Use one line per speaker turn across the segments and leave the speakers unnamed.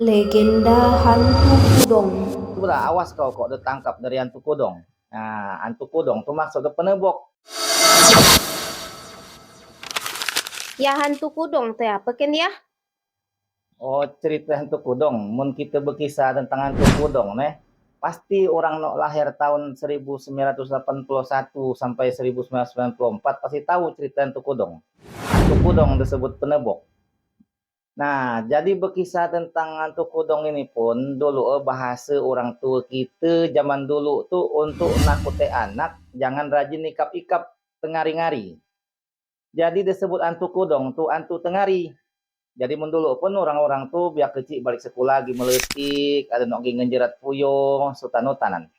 Legenda hantu Pudong.
Sudah awas kau kok ditangkap dari hantu kudong. Nah, hantu kudong tuh maksudnya penebok.
Ya hantu Pudong teh apa kan ya?
Oh, cerita hantu kudong. Mun kita berkisah tentang hantu kudong nih, pasti orang nok lahir tahun 1981 sampai 1994 pasti tahu cerita hantu kudong. Hantu kudong disebut penebok. Nah, jadi berkisah tentang hantu kudong ini pun dulu bahasa orang tua kita zaman dulu tuh untuk nakuti anak jangan rajin nikap-ikap tengari-ngari. Jadi disebut hantu kudong tuh hantu tengari. Jadi mun dulu pun orang-orang tuh biar kecil balik sekolah lagi meletik, ada nok ngejerat puyung, sultan-utanan.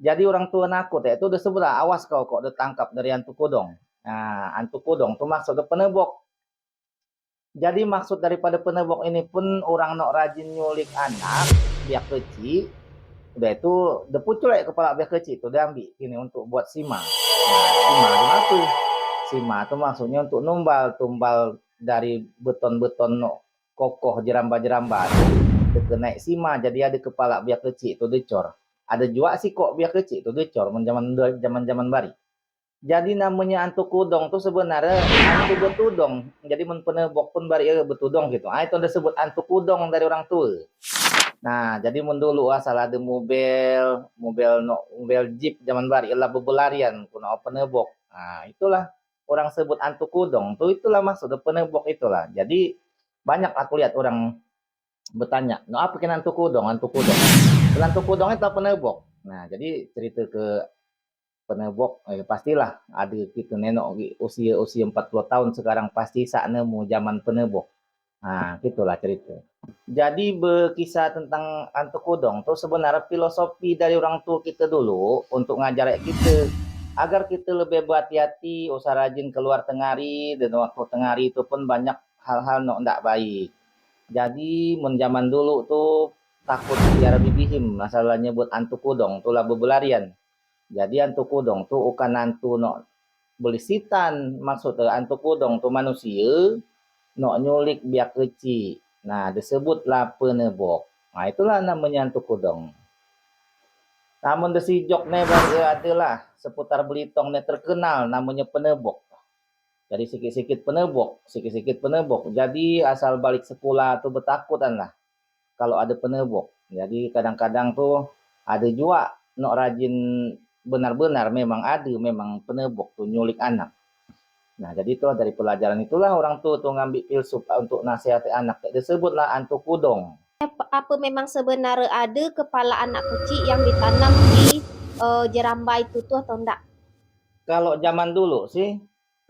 Jadi orang tua nakut ya itu disebut lah, awas kau kok ditangkap dari hantu kudong. Nah, hantu kudong tuh maksudnya penebok. Jadi maksud daripada penebok ini pun orang nok rajin nyulik anak biar kecil, udah itu depucul ya kepala biar kecil itu diambil ini untuk buat sima. Nah, sima kenapa? Sima itu maksudnya untuk tumbal dari beton-beton no, kokoh jeramba-jeramba itu naik sima jadi ada kepala biar kecil itu dicor. Ada juga sih kok biar kecil itu dicor zaman-zaman bari. Jadi namanya antu kudong tuh sebenarnya antu betudong. Jadi men penebok pun bari betudong gitu. Ah itu disebut antu kudong dari orang tua. Nah, jadi mun dulu asal ada mobil jeep zaman bari lah bebelarian kuno penebok. Nah, itulah orang sebut antu kudong. Tuh itulah maksud penebok itulah. Jadi banyak aku lihat orang bertanya, "No apa kan antu kudong? Antu kudong." Antu kudong itu penebok. Nah, jadi cerita ke penebok pastilah ada gitu nenok usia 40 tahun sekarang pasti sak nemu zaman penebok. Nah, gitulah cerita. Jadi berkisah tentang hantu kudong tuh sebenarnya filosofi dari orang tua kita dulu untuk ngajar kita agar kita lebih berhati-hati, usah rajin keluar tengari dan waktu tengari itu pun banyak hal-hal no ndak baik. Jadi menjaman dulu tuh takut biar bibihim masalahnya buat hantu kudong tuh lah bebelarian. Jadi hantu kudong tuh bukan hantu no belisitan maksudnya hantu kudong tuh manusia nok nyulik biak kecil. Nah, disebutlah penebok. Nah, itulah namanya hantu kudong. Namun desi jok nih adalah seputar Belitung nih terkenal namanya penebok. Jadi sikit-sikit penebok. Jadi asal balik sekolah tuh betakutan lah kalau ada penebok. Jadi kadang-kadang tuh ada juga nok rajin benar-benar memang ada memang penebok tuh nyulik anak. Nah, jadi itu dari pelajaran itulah orang tua tuh ngambil filsuf untuk nasihati anak. Disebutlah antu kudong.
Apa memang sebenarnya ada kepala anak kecil yang ditanam di jeramba itu tuh atau enggak?
Kalau zaman dulu sih,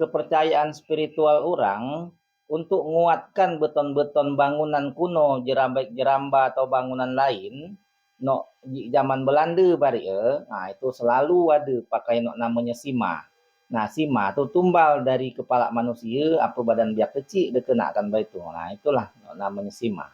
kepercayaan spiritual orang untuk menguatkan beton-beton bangunan kuno, jeramba atau bangunan lain, no di zaman Belanda bari nah itu selalu ada pakai no namanya sima. Nah, sima itu tumbal dari kepala manusia apa badan biak kecil dikenakan baitu. Nah, itulah no, namanya sima.